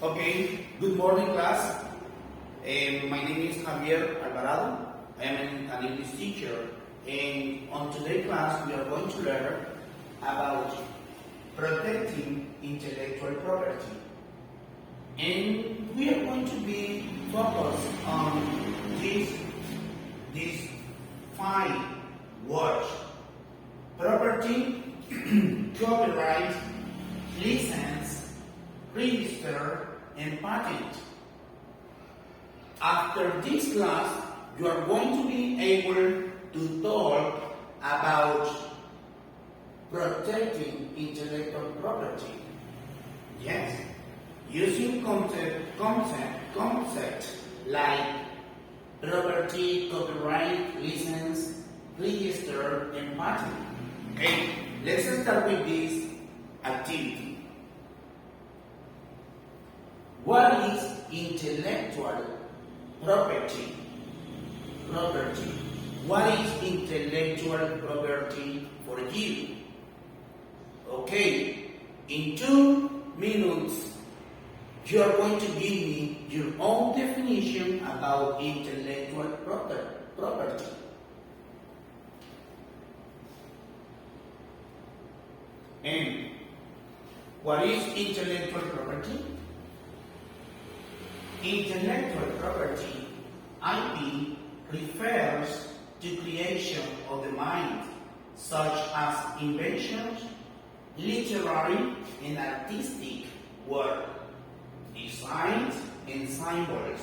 Okay, good morning class. My name is Javier Alvarado. I am an English teacher, and on today's class we are going to learn about protecting intellectual property. And we are going to be focused on these 5 words: property, copyright, license, register, and patent. After this class, you are going to be able to talk about protecting intellectual property. Yes, using concepts like property, copyright, license, register, and patent. Okay, let's start with this activity. What is intellectual property? What is intellectual property for you? Okay, in 2 minutes, you are going to give me your own definition about intellectual property. And what is intellectual property? Intellectual property, IP, refers to creation of the mind, such as inventions, literary and artistic work, designs and symbols,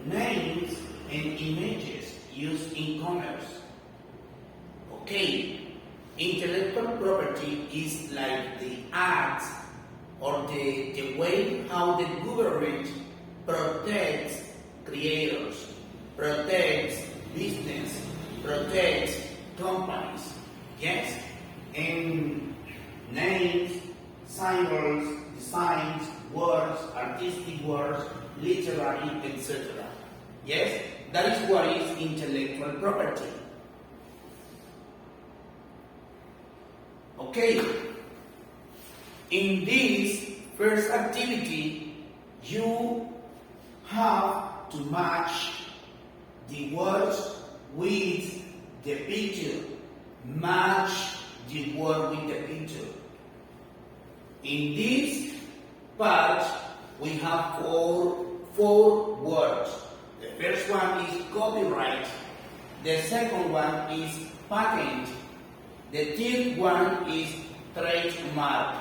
names and images used in commerce. Okay, intellectual property is like the act or the way how the government protects creators, protects business, protects companies, yes, and names, symbols, designs, words, artistic works, literary, etc. Yes, that is what is intellectual property. Okay, in this first activity, you have to match the words with the picture. Match the word with the picture. In this part, we have four words. The first one is copyright. The second one is patent. The third one is trademark.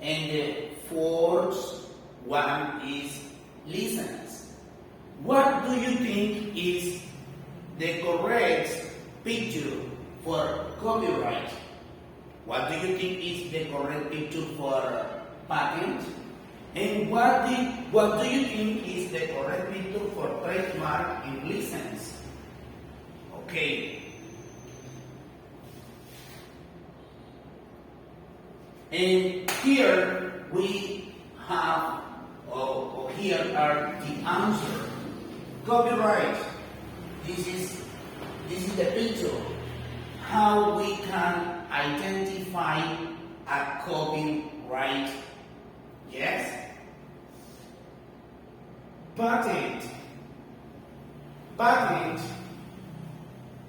And the fourth one is license. What do you think is the correct picture for copyright? What do you think is the correct picture for patent? And what do you think is the correct picture for trademark and license? Okay. And here we have, here are the answer. Copyright. This is the picture. How we can identify a copyright. Yes. Patent.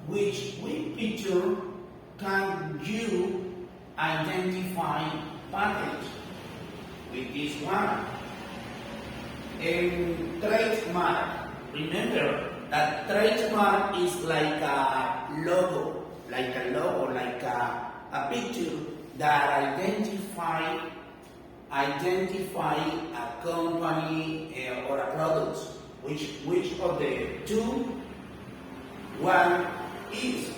Which picture can you identify patent? With this one. And trademark. Remember that trademark is like a logo, like a picture that identify a company or a product. Which of the two one is?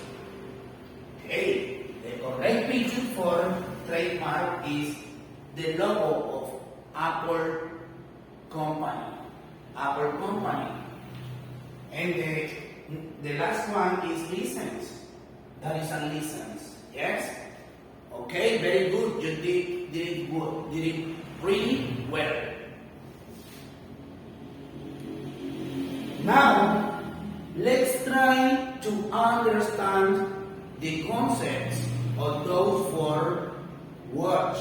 Okay, the correct picture for trademark is the logo of Apple company. And the last one is license. That is a license. Yes? Okay, very good. You did it really well. Now, let's try to understand the concepts of those 4 words.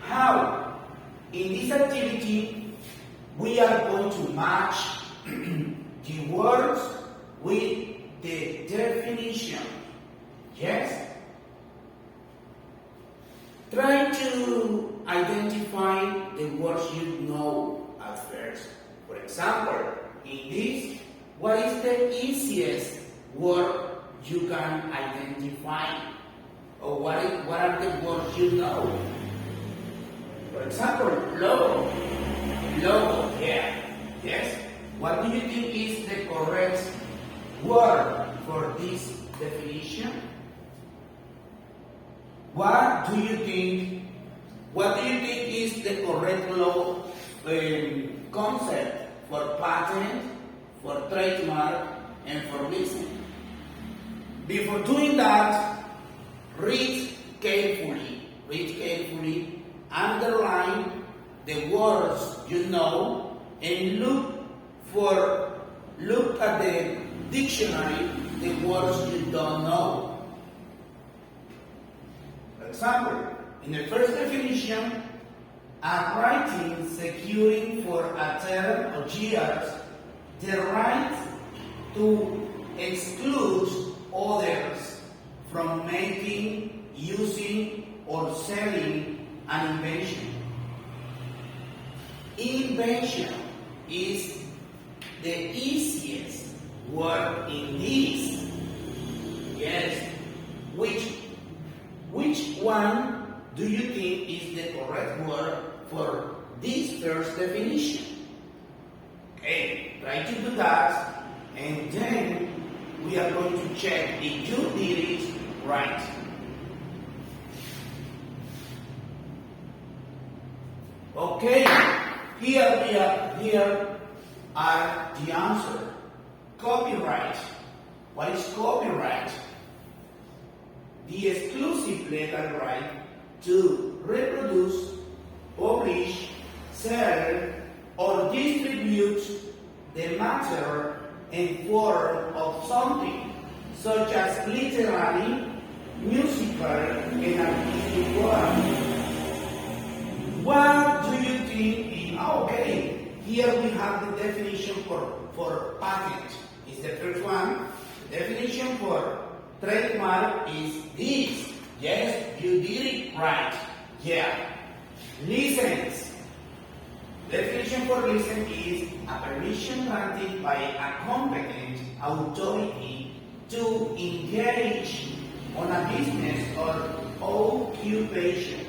How In this activity, we are going to match the words with the definition. Yes? Try to identify the words you know at first. For example, in this, what is the easiest word you can identify? Or what are the words you know? For example, logo. Logo, yeah. Yes? What do you think is the correct word for this definition? What do you think is the correct concept for patent, for trademark, and for license? Before doing that, read carefully, underline the words you know, and look at the dictionary, the words you don't know. For example, in the first definition, a writing securing for a term of years the right to exclude others from making, using, or selling an invention. Invention is the easiest word in this. Yes. Which one do you think is the correct word for this first definition? Okay, try to do that, and then we are going to check if you did it right. Okay, here are the answer. Copyright. What is copyright? The exclusive legal right to reproduce, publish, sell, or distribute the matter and form of something, such as literary, musical, and artistic work. What do you think? Okay, here we have the definition for patent. Is the first one. The definition for trademark is this. Yes, you did it right. Yeah. License. Definition for license is a permission granted by a competent authority to engage on a business or occupation.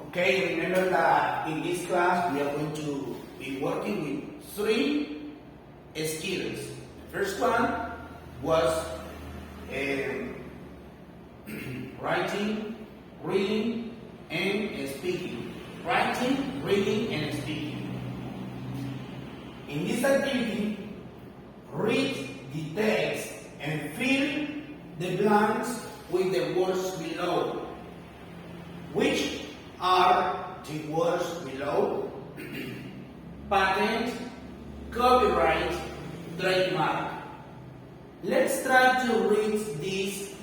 Okay, remember that in this class we are going to be working with 3 skills. The first one was writing, reading, and speaking. Writing, reading, and speaking. In this activity, read the text and fill the blanks with the words below. Which are the words below? Patent, copyright, trademark. Let's try to read this,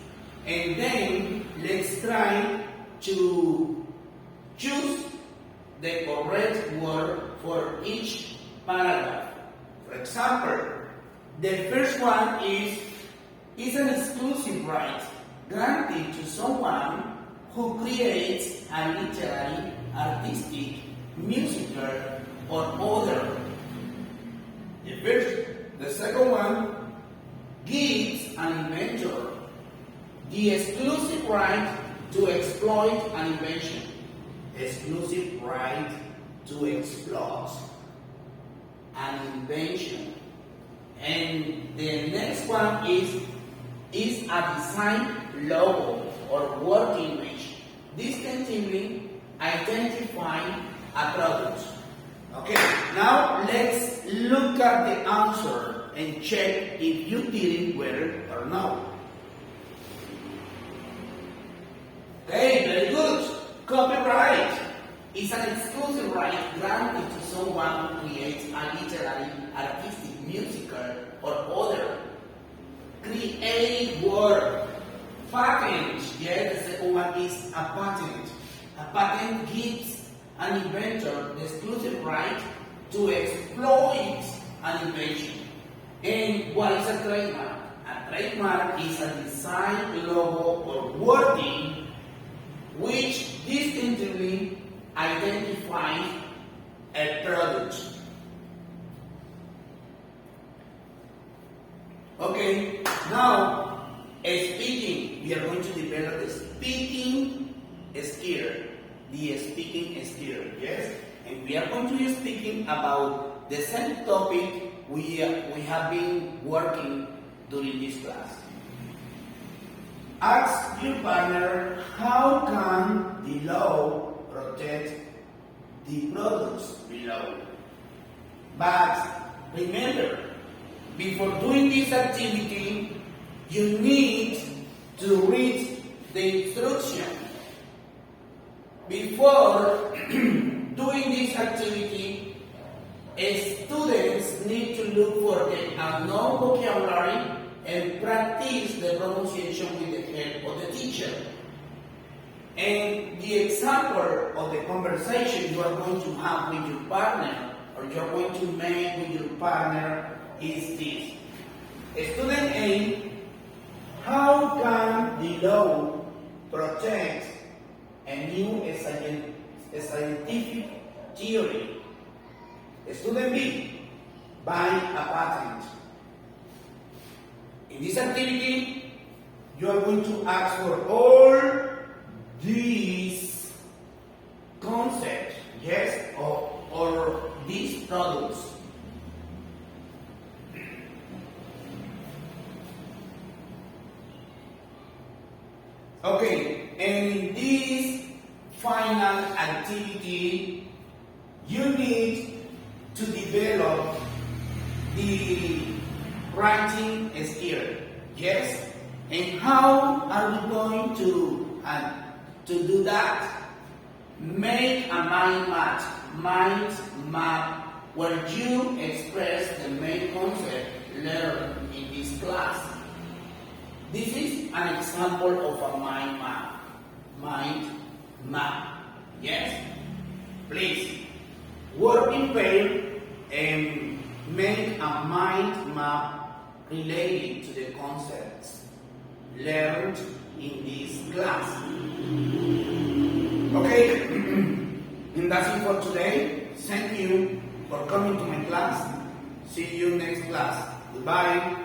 and then let's try to choose the correct word for each paragraph. For example, the first one is an exclusive right granted to someone who creates a literary, artistic, musical, or other. The second one gives an inventor the exclusive right to exploit an invention. Exclusive right to exploit an invention. And the next one is a design logo or word image distinctively identifying a product. Okay, now let's look at the answer and check if you did it well or no. Okay, very good. Copyright is an exclusive right granted to someone who creates a literary, artistic, musical, or other creative work. Patent, yes, the second one is a patent. A patent gives an inventor the exclusive right to exploit an invention. And what is a trademark? A trademark is a design, logo, or wording which distinctively identifies a product. Okay, now speaking, we are going to develop the speaking skill. The speaking skill, yes? And we are going to be speaking about the same topic we have been working during this class. Ask your partner, how can the law protect the products below? But remember, before doing this activity, you need to read the instruction. Before doing this activity, students need to look for the unknown vocabulary and practice the pronunciation with the help of the teacher. And the example of the conversation you are going to have with your partner, or you are going to make with your partner, is this. Student A, how can the law protect a new scientific theory? Student B, buy a patent. In this activity, you are going to ask for all these concepts, yes, or these products. Okay, and in this final activity, you need to develop the writing skill, yes? And how are we going to do that? Make a mind map where you express the main concept learned in this class. This is an example of a mind map. Mind map. Yes? Please, work in pair and make a mind map related to the concepts learned in this class. Okay? And that's it for today. Thank you for coming to my class. See you next class. Goodbye.